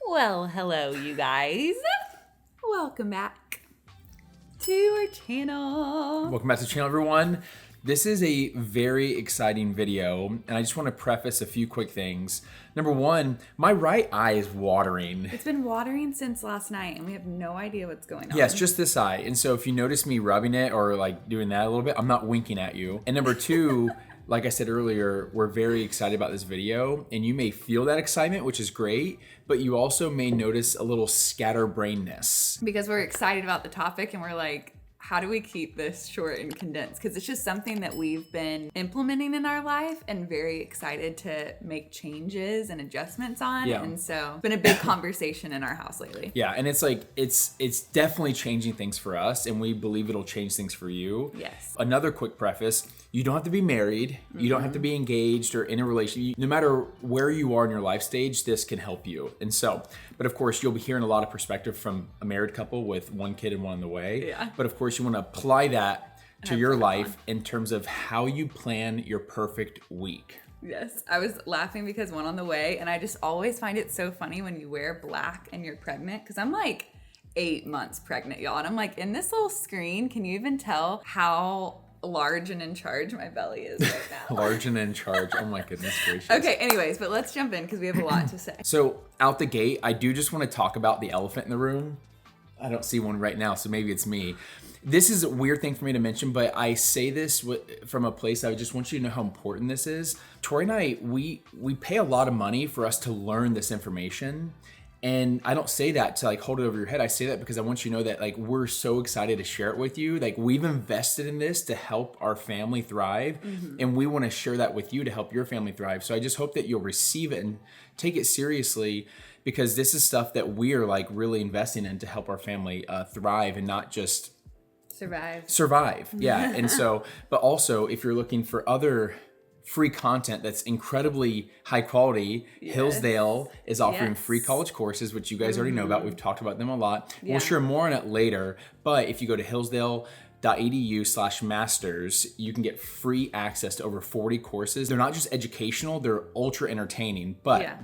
Well, hello, you guys. Welcome back to our channel. Welcome back to the channel, everyone. This is a very exciting video, and I just want to preface a few quick things. Number one, my right eye is watering. It's been watering since last night, and we have no idea what's going on. Yeah, it's just this eye. And so if you notice me rubbing it or like doing that a little bit, I'm not winking at you. And number two, like I said earlier, we're very excited about this video, and you may feel that excitement, which is great, but you also may notice a little scatterbrainness. Because we're excited about the topic, and we're like, how do we keep this short and condensed? Because it's just something that we've been implementing in our life and very excited to make changes and adjustments on. Yeah. And so it's been a big conversation in our house lately. Yeah, and it's like, it's definitely changing things for us, and we believe it'll change things for you. Yes. Another quick preface, you don't have to be married, you don't have to be engaged or in a relationship. No matter where you are in your life stage, this can help you. And so, but of course, you'll be hearing a lot of perspective from a married couple with one kid and one on the way. Yeah. But of course, you want to apply that to your fun. life in terms of how you plan your perfect week. Yes, I was laughing because one on the way, and I just always find it so funny when you wear black and you're pregnant, because I'm like 8 months pregnant, y'all, and I'm like, in this little screen, can you even tell how large and in charge my belly is right now? Large and in charge. Oh my goodness gracious. Okay, anyways, but let's jump in because we have a lot to say. So out the gate, I do just want to talk about the elephant in the room. I don't see one right now, so maybe it's me. This is a weird thing for me to mention, but I say this from a place I just want you to know how important this is. Tori and I, we pay a lot of money for us to learn this information. And I don't say that to like hold it over your head. I say that because I want you to know that like we're so excited to share it with you. Like we've invested in this to help our family thrive. And we want to share that with you to help your family thrive. So I just hope that you'll receive it and take it seriously, because this is stuff that we're like really investing in to help our family thrive and not just survive. Yeah. And so, but also if you're looking for other free content that's incredibly high quality, Yes. Hillsdale is offering Yes. free college courses, which you guys already know about. We've talked about them a lot. Yeah. We'll share more on it later, but if you go to hillsdale.edu/masters, you can get free access to over 40 courses. They're not just educational, they're ultra entertaining, but Yeah.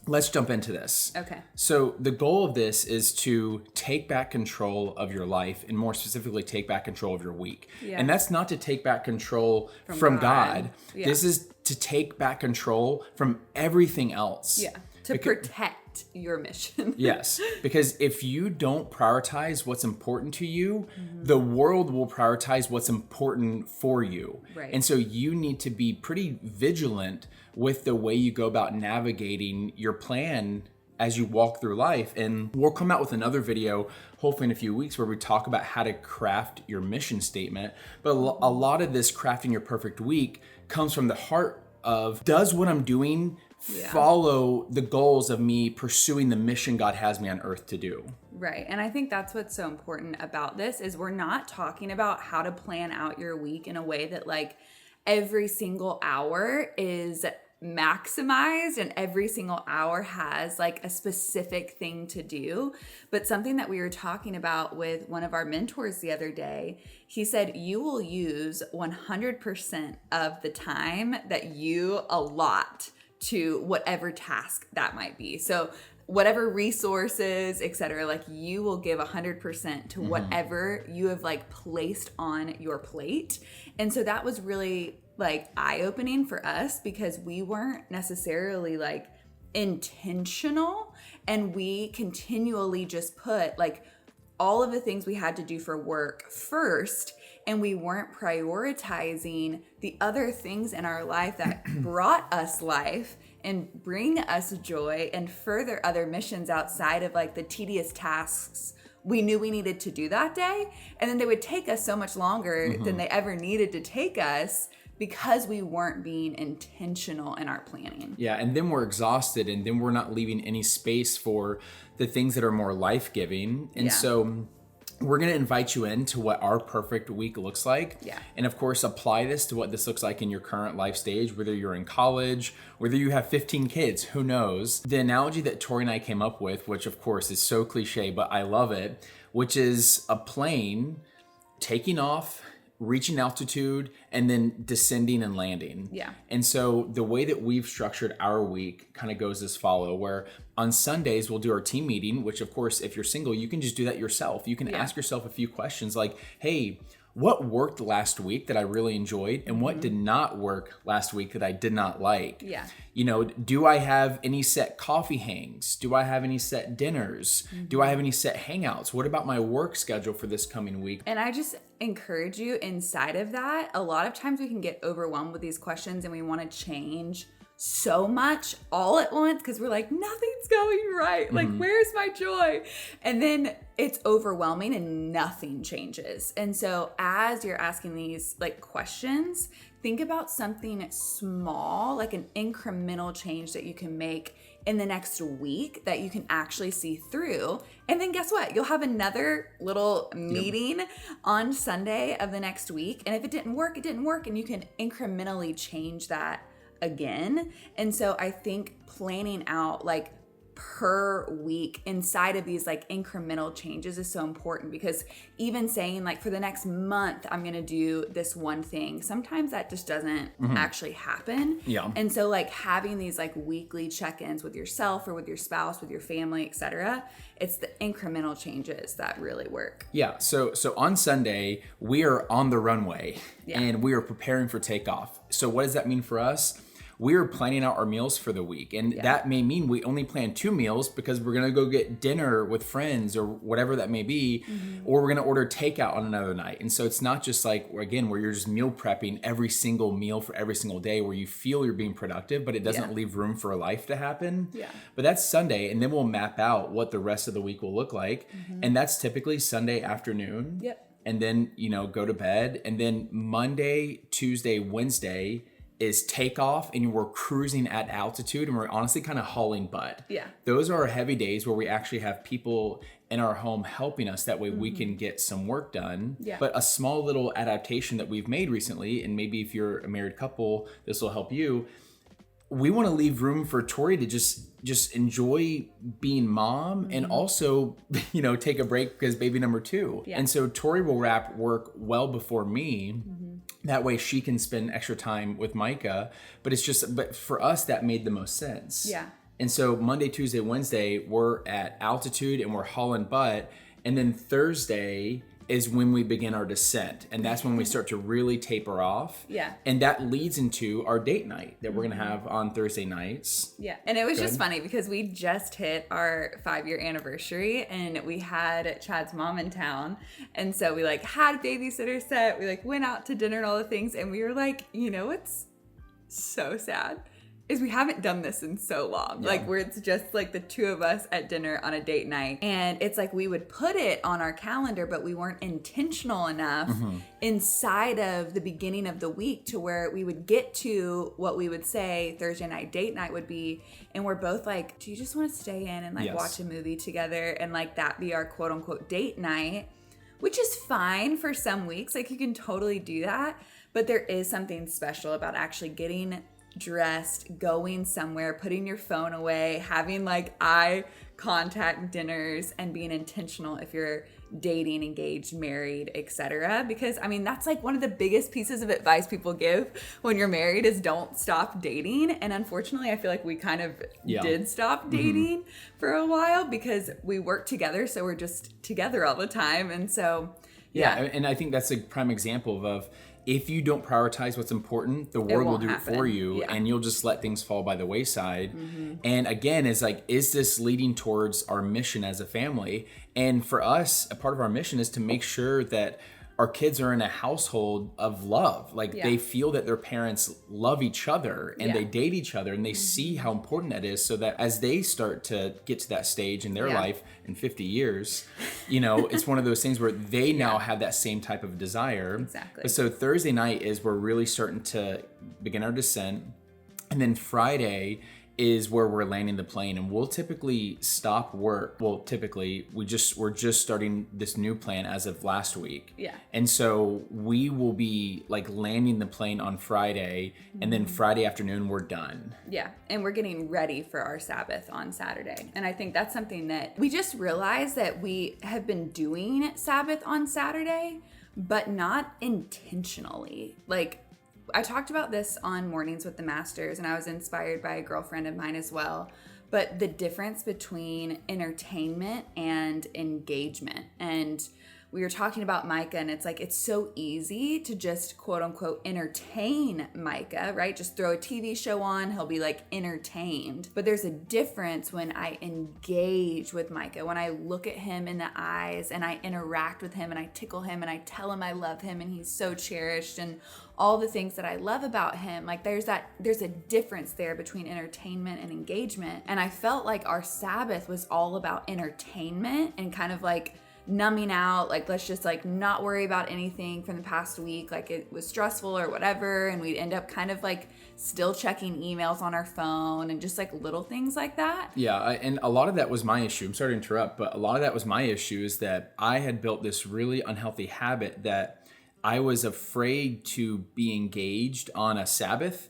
let's jump into this. Okay. So the goal of this is to take back control of your life, and more specifically, take back control of your week. Yeah. And that's not to take back control from God. Yeah. This is to take back control from everything else. Yeah. To protect your mission. Yes, because if you don't prioritize what's important to you, the world will prioritize what's important for you. Right. And so you need to be pretty vigilant with the way you go about navigating your plan as you walk through life. And we'll come out with another video, hopefully in a few weeks, where we talk about how to craft your mission statement. But a lot of this crafting your perfect week comes from the heart of, does what I'm doing follow the goals of me pursuing the mission God has me on earth to do? Right. And I think that's what's so important about this is we're not talking about how to plan out your week in a way that like every single hour is maximized and every single hour has like a specific thing to do. But something that we were talking about with one of our mentors the other day, he said you will use 100% of the time that you allot to whatever task that might be. So whatever resources, etc., like you will give 100% to whatever you have like placed on your plate. And so that was really like eye-opening for us because we weren't necessarily like intentional, and we continually just put like all of the things we had to do for work first, and we weren't prioritizing the other things in our life that brought us life and bring us joy and further other missions outside of like the tedious tasks we knew we needed to do that day. And then they would take us so much longer than they ever needed to take us because we weren't being intentional in our planning. Yeah, and then we're exhausted, and then we're not leaving any space for the things that are more life-giving. And so we're going to invite you into what our perfect week looks like. Yeah. And of course, apply this to what this looks like in your current life stage, whether you're in college, whether you have 15 kids, who knows? The analogy that Tori and I came up with, which of course is so cliche, but I love it, which is a plane taking off reaching altitude, and then descending and landing. Yeah. And so the way that we've structured our week kind of goes as follow, where on Sundays we'll do our team meeting, which of course, if you're single, you can just do that yourself. You can ask yourself a few questions like, hey, what worked last week that I really enjoyed, and what did not work last week that I did not like? Yeah. You know, do I have any set coffee hangs? Do I have any set dinners? Do I have any set hangouts? What about my work schedule for this coming week? And I just encourage you inside of that. A lot of times we can get overwhelmed with these questions and we want to change so much all at once because we're like, nothing's going right. Like, where's my joy? And then it's overwhelming and nothing changes. And so as you're asking these like questions, think about something small, like an incremental change that you can make in the next week that you can actually see through. And then guess what? You'll have another little meeting on Sunday of the next week. And if it didn't work, it didn't work. And you can incrementally change that again. And so I think planning out like per week inside of these like incremental changes is so important, because even saying like for the next month I'm going to do this one thing, sometimes that just doesn't actually happen. Yeah. And so like having these like weekly check-ins with yourself or with your spouse, with your family, etc., it's the incremental changes that really work. Yeah. So on Sunday we are on the runway and we are preparing for takeoff. So what does that mean for us? We are planning out our meals for the week. And that may mean we only plan 2 meals because we're going to go get dinner with friends or whatever that may be, or we're going to order takeout on another night. And so it's not just like, again, where you're just meal prepping every single meal for every single day where you feel you're being productive, but it doesn't leave room for life to happen. Yeah. But that's Sunday. And then we'll map out what the rest of the week will look like. And that's typically Sunday afternoon. Yep. And then, go to bed. And then Monday, Tuesday, Wednesday is takeoff, and we're cruising at altitude, and we're honestly kind of hauling butt. Yeah. Those are heavy days where we actually have people in our home helping us. That way we can get some work done. Yeah. But a small little adaptation that we've made recently, and maybe if you're a married couple, this will help you. We want to leave room for Tori to just enjoy being mom and also, take a break because baby number 2. Yeah. And so Tori will wrap work well before me. That way she can spend extra time with Micah. But for us, that made the most sense. Yeah. And so Monday, Tuesday, Wednesday, we're at altitude and we're hauling butt. And then Thursday is when we begin our descent. And that's when we start to really taper off. Yeah. And that leads into our date night that we're going to have on Thursday nights. Yeah. And it was just funny because we just hit our 5-year anniversary and we had Chad's mom in town. And so we had babysitter set. We went out to dinner and all the things. And we were like, what's so sad is we haven't done this in so long. Yeah. Where it's just the 2 of us at dinner on a date night. And it's we would put it on our calendar, but we weren't intentional enough inside of the beginning of the week to where we would get to what we would say Thursday night date night would be. And we're both like, do you just want to stay in and Yes. watch a movie together and that be our quote unquote date night? Which is fine for some weeks. You can totally do that. But there is something special about actually getting dressed, going somewhere, putting your phone away, having eye contact dinners, and being intentional if you're dating, engaged, married, etc. Because that's one of the biggest pieces of advice people give when you're married is don't stop dating. And unfortunately, I feel we kind of did stop dating for a while because we work together, so we're just together all the time. And so and I think that's a prime example of if you don't prioritize what's important, the world will do it for you, and you'll just let things fall by the wayside. And again, is this leading towards our mission as a family? And for us, a part of our mission is to make sure that our kids are in a household of love. They feel that their parents love each other and they date each other, and they see how important that is, so that as they start to get to that stage in their life in 50 years, it's one of those things where they now have that same type of desire. Exactly. But so Thursday night is we're really starting to begin our descent. And then Friday is where we're landing the plane, and we'll typically stop work. Well, typically we're just starting this new plan as of last week. Yeah. And so we will be landing the plane on Friday, and then Friday afternoon we're done. Yeah. And we're getting ready for our Sabbath on Saturday. And I think that's something that we just realized that we have been doing Sabbath on Saturday but not intentionally. Like, I talked about this on Mornings with the Masters, and I was inspired by a girlfriend of mine as well. But the difference between entertainment and engagement. And we were talking about Micah, and it's like, it's so easy to just quote unquote entertain Micah, right? Just throw a TV show on, he'll be like entertained. But there's a difference when I engage with Micah, when I look at him in the eyes and I interact with him and I tickle him and I tell him I love him and he's so cherished and all the things that I love about him. Like there's a difference there between entertainment and engagement. And I felt like our Sabbath was all about entertainment and kind of like numbing out, like let's just like not worry about anything from the past week, like it was stressful or whatever, and we'd end up kind of like still checking emails on our phone and just like little things like that. Yeah, and a lot of that was my issue. I'm sorry to interrupt, but a lot of that was my issue is that I had built this really unhealthy habit that I was afraid to be engaged on a Sabbath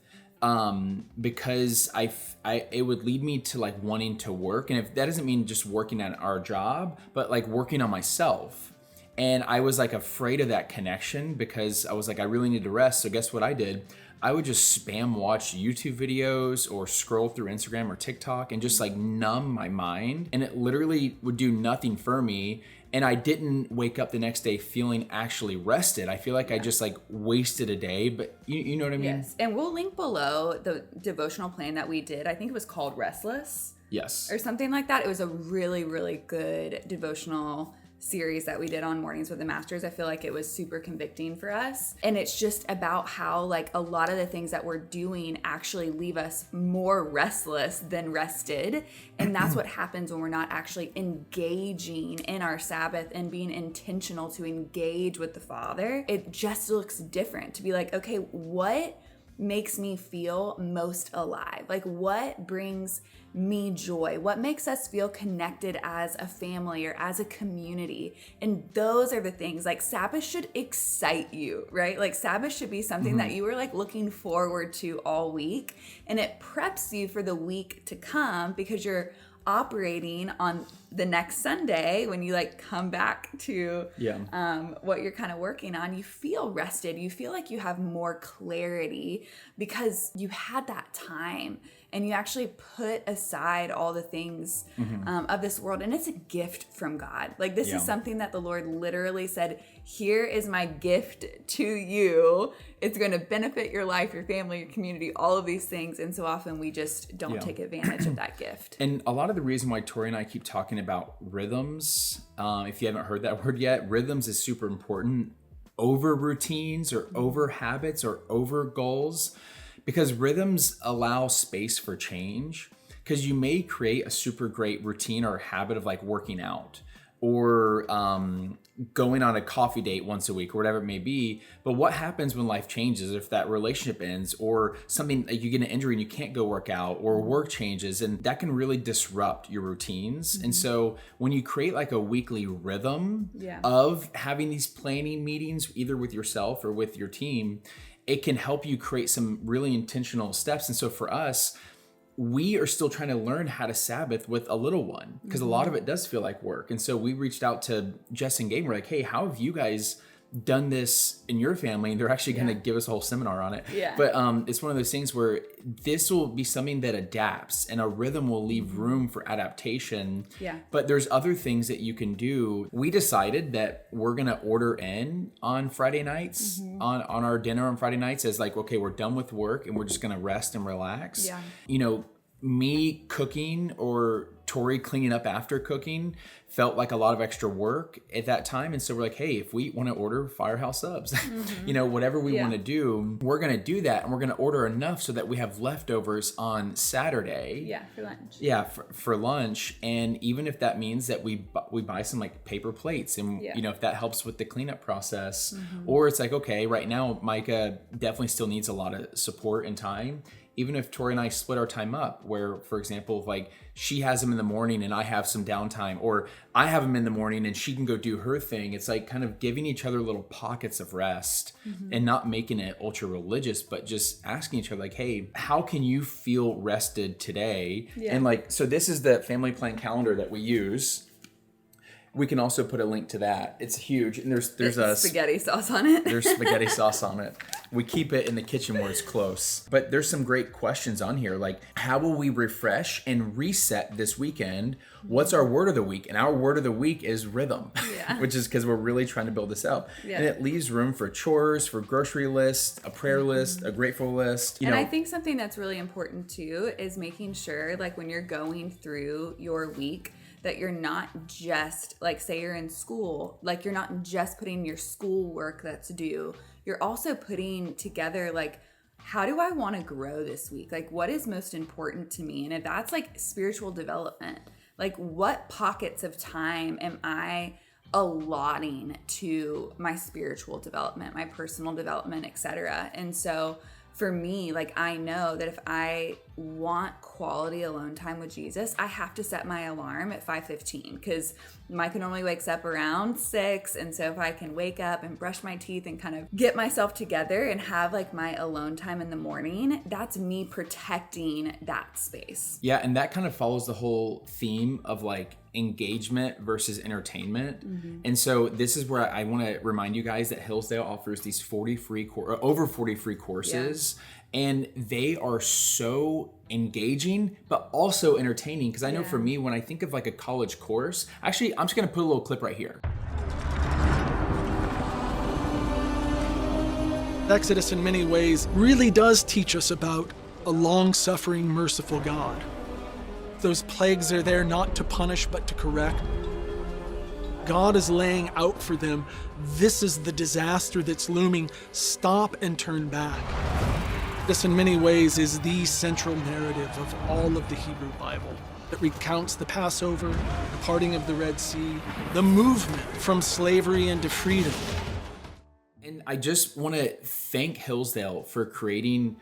because it would lead me to like wanting to work. And if that doesn't mean just working at our job, but like working on myself. And I was like afraid of that connection because I was like, I really need to rest. So guess what I did? I would just spam watch YouTube videos or scroll through Instagram or TikTok and just like numb my mind. And it literally would do nothing for me. And I didn't wake up the next day feeling actually rested. I feel like I just like wasted a day, but you know what I mean? Yes. And we'll link below the devotional plan that we did. I think it was called Restless. Yes. Or something like that. It was a really, really good devotional series that we did on Mornings with the Masters. I feel like it was super convicting for us. And it's just about how like a lot of the things that we're doing actually leave us more restless than rested. And that's what happens when we're not actually engaging in our Sabbath and being intentional to engage with the Father. It just looks different to be like, okay, what makes me feel most alive? Like what brings me joy? What makes us feel connected as a family or as a community? And those are the things, like Sabbath should excite you, right? Like Sabbath should be something that you were like looking forward to all week, and it preps you for the week to come because you're operating on the next Sunday when you like come back to what you're kind of working on. You feel rested. You feel like you have more clarity because you had that time and you actually put aside all the things of this world. And it's a gift from God. Like this is something that the Lord literally said, here is my gift to you. It's going to benefit your life, your family, your community, all of these things. And so often we just don't take advantage of that gift. And a lot of the reason why Tori and I keep talking about rhythms, if you haven't heard that word yet, rhythms is super important over routines or over habits or over goals, because rhythms allow space for change. Because you may create a super great routine or habit of like working out or going on a coffee date once a week or whatever it may be. But what happens when life changes, if that relationship ends or something, like you get an injury and you can't go work out or work changes, and that can really disrupt your routines. And so when you create like a weekly rhythm of having these planning meetings, either with yourself or with your team, it can help you create some really intentional steps. And so for us, we are still trying to learn how to Sabbath with a little one because a lot of it does feel like work. And so we reached out to Jess and Gabe. We're like, hey, how have you guys done this in your family? And they're actually going to give us a whole seminar on it. But it's one of those things where this will be something that adapts and a rhythm will leave room for adaptation. But there's other things that you can do. We decided that we're going to order in on Friday nights, on our dinner on Friday nights as like, okay, we're done with work and we're just going to rest and relax. You know, me cooking or Tori cleaning up after cooking felt like a lot of extra work at that time. And so we're like, hey, if we want to order Firehouse subs, you know, whatever we want to do, we're going to do that. And we're going to order enough so that we have leftovers on Saturday. For lunch. For lunch. And even if that means that we buy some like paper plates and, you know, if that helps with the cleanup process, or it's like, okay, right now, Micah definitely still needs a lot of support and time. Even if Tori and I split our time up where, for example, like she has him in the morning and I have some downtime, or I have him in the morning and she can go do her thing. It's like kind of giving each other little pockets of rest and not making it ultra religious, but just asking each other like, hey, how can you feel rested today? And like, so this is the family plan calendar that we use. We can also put a link to that. It's huge, and there's a spaghetti sauce on it. There's spaghetti sauce on it. We keep it in the kitchen where it's close. But there's some great questions on here, like how will we refresh and reset this weekend? What's our word of the week? And our word of the week is rhythm, which is because we're really trying to build this out. And it leaves room for chores, for grocery lists, a prayer list, a grateful list. I think something that's really important too is making sure, like when you're going through your week, that you're not just, like say you're in school, like you're not just putting your school work that's due. You're also putting together like, how do I want to grow this week? Like what is most important to me? And if that's like spiritual development, like what pockets of time am I allotting to my spiritual development, my personal development, etc. And so for me, like I know that if I want quality alone time with Jesus, I have to set my alarm at 5:15 because Micah normally wakes up around 6. And so if I can wake up and brush my teeth and kind of get myself together and have like my alone time in the morning, that's me protecting that space. Yeah, and that kind of follows the whole theme of like engagement versus entertainment. And so this is where I want to remind you guys that Hillsdale offers these over 40 free courses. And they are so engaging, but also entertaining. Because I know for me, when I think of like a college course, actually, I'm just going to put a little clip right here. Exodus in many ways really does teach us about a long-suffering, merciful God. Those plagues are there not to punish, but to correct. God is laying out for them, this is the disaster that's looming. Stop and turn back. This in many ways is the central narrative of all of the Hebrew Bible that recounts the Passover, the parting of the Red Sea, the movement from slavery into freedom. And I just want to thank Hillsdale for creating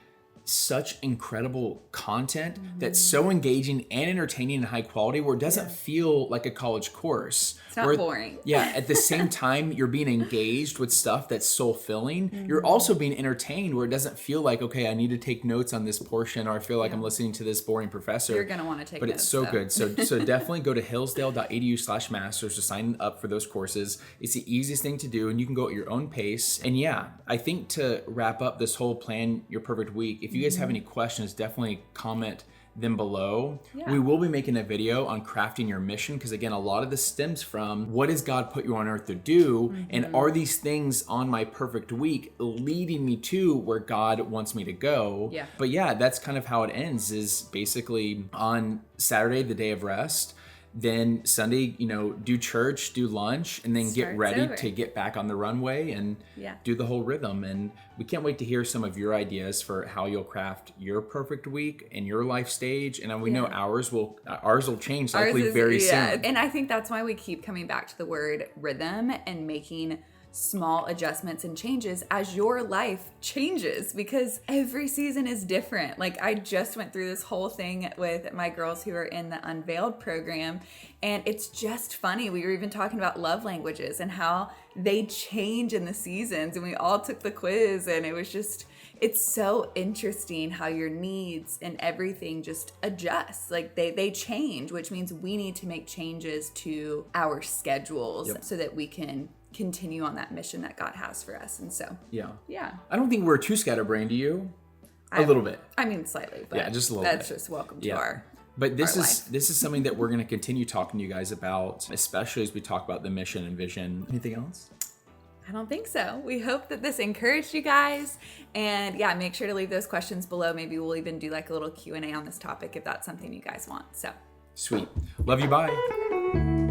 such incredible content that's so engaging and entertaining and high quality where it doesn't feel like a college course. It's not boring. Yeah, at the same time, you're being engaged with stuff that's soul-filling. You're also being entertained where it doesn't feel like, okay, I need to take notes on this portion or I feel like I'm listening to this boring professor. You're going to want to take notes. But it's so good. So definitely go to hillsdale.edu/masters to sign up for those courses. It's the easiest thing to do and you can go at your own pace. And yeah, I think to wrap up this whole Plan Your Perfect Week, if you guys have any questions, definitely comment them below. We will be making a video on crafting your mission because again, a lot of this stems from what does God put you on earth to do? And are these things on my perfect week leading me to where God wants me to go? But yeah, that's kind of how it ends, is basically on Saturday, the day of rest. Then Sunday, do church, do lunch, and then get ready to get back on the runway and do the whole rhythm. And we can't wait to hear some of your ideas for how you'll craft your perfect week and your life stage. And we know ours will change likely very soon. And I think that's why we keep coming back to the word rhythm and making small adjustments and changes as your life changes, because every season is different. Like I just went through this whole thing with my girls who are in the Unveiled program, and it's just funny. We were even talking about love languages and how they change in the seasons, and we all took the quiz, and it's so interesting how your needs and everything just adjust. Like they change, which means we need to make changes to our schedules so that we can continue on that mission that God has for us. And so I don't think we're too scatterbrained, do you? A little bit. I mean, slightly, but just a little bit. That's just welcome to our But this life. is something that we're going to continue talking to you guys about, especially as we talk about the mission and vision. Anything else? I don't think so. We hope that this encouraged you guys, and make sure to leave those questions below. Maybe we'll even do like a little Q&A on this topic if that's something you guys want. So sweet. Love you. Bye.